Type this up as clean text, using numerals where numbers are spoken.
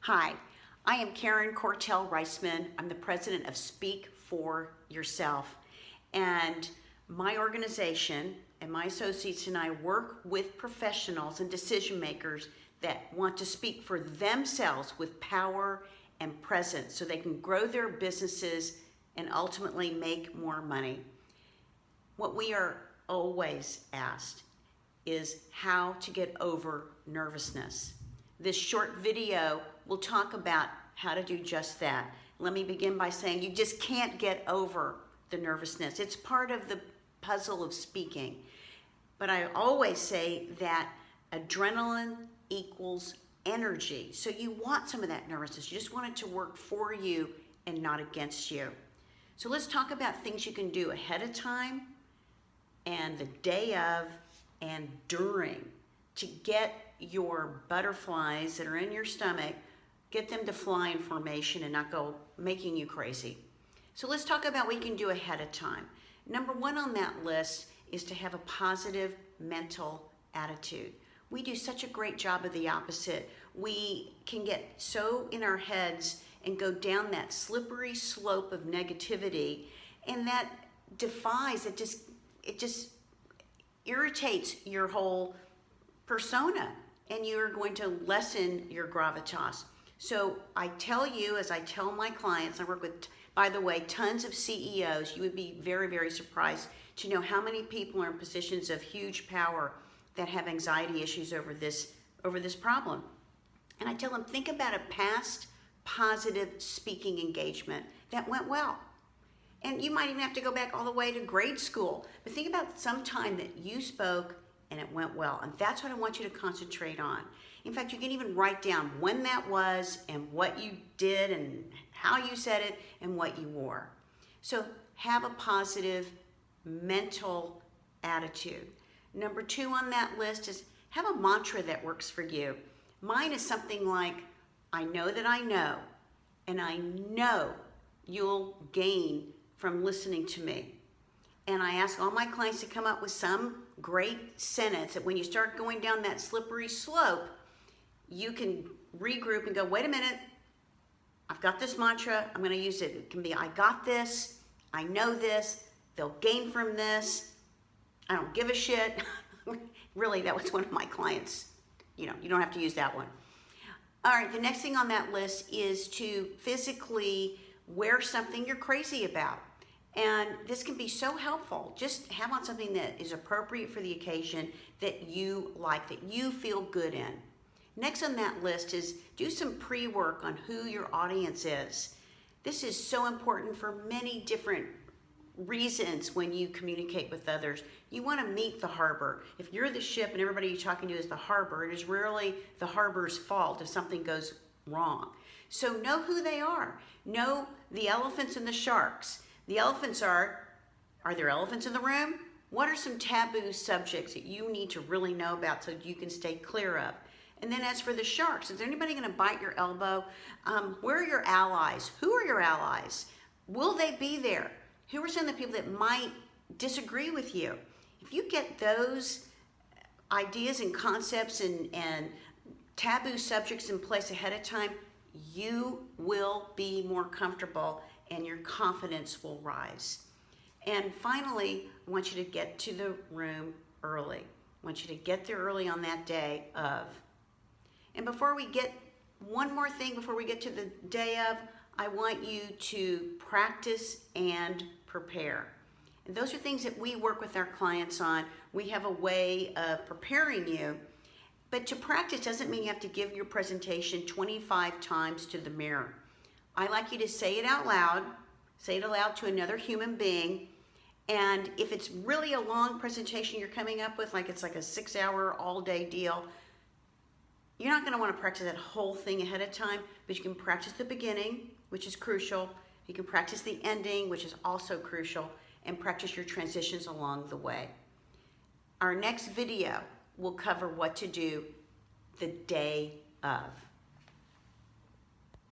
Hi, I am Karen Cortell Reisman. I'm the president of Speak for Yourself. And my organization and my associates and I work with professionals and decision makers that want to speak for themselves with power and presence so they can grow their businesses and ultimately make more money. What we are always asked is how to get over nervousness. This short video will talk about how to do just that. Let me begin by saying you just can't get over the nervousness. It's part of the puzzle of speaking. But I always say that adrenaline equals energy. So you want some of that nervousness. You just want it to work for you and not against you. So let's talk about things you can do ahead of time and the day of and during to get your butterflies that are in your stomach, get them to fly in formation and not go making you crazy. So let's talk about what you can do ahead of time. Number one on that list is to have a positive mental attitude. We do such a great job of the opposite. We can get so in our heads and go down that slippery slope of negativity, and that defies, it just irritates your whole persona, and you're going to lessen your gravitas. So I tell you, as I tell my clients, I work with, by the way, tons of CEOs. You would be very, very surprised to know how many people are in positions of huge power that have anxiety issues over this problem. And I tell them, think about a past positive speaking engagement that went well. And you might even have to go back all the way to grade school. But think about some time that you spoke and it went well. And that's what I want you to concentrate on. In fact, you can even write down when that was and what you did and how you said it and what you wore. So have a positive mental attitude. Number two on that list is have a mantra that works for you. Mine is something like, I know that I know, and I know you'll gain from listening to me. And I ask all my clients to come up with some great sentence that when you start going down that slippery slope, you can regroup and go, wait a minute, I've got this mantra, I'm gonna use it. It can be, I got this, I know this, they'll gain from this, I don't give a shit. Really, that was one of my clients. You know, you don't have to use that one. All right, the next thing on that list is to physically wear something you're crazy about. And this can be so helpful. Just have on something that is appropriate for the occasion, that you like, that you feel good in. Next on that list is do some pre-work on who your audience is. This is so important for many different reasons when you communicate with others. You want to meet the harbor. If you're the ship and everybody you're talking to is the harbor, it is rarely the harbor's fault if something goes wrong. So know who they are. Know the elephants and the sharks. The elephants are there elephants in the room? What are some taboo subjects that you need to really know about so you can stay clear of? And then as for the sharks, is there anybody going to bite your elbow? Where are your allies? Who are your allies? Will they be there? Who are some of the people that might disagree with you? If you get those ideas and concepts and taboo subjects in place ahead of time, you will be more comfortable and your confidence will rise. And finally, I want you to get to the room early. I want you to get there early on that day of. And before we get, one more thing before we get to the day of, I want you to practice and prepare. And those are things that we work with our clients on. We have a way of preparing you. But to practice doesn't mean you have to give your presentation 25 times to the mirror. I like you to say it out loud to another human being. And if it's really a long presentation you're coming up with, like it's like a 6-hour all-day deal, you're not gonna wanna practice that whole thing ahead of time, but you can practice the beginning, which is crucial. You can practice the ending, which is also crucial, and practice your transitions along the way. Our next video will cover what to do the day of.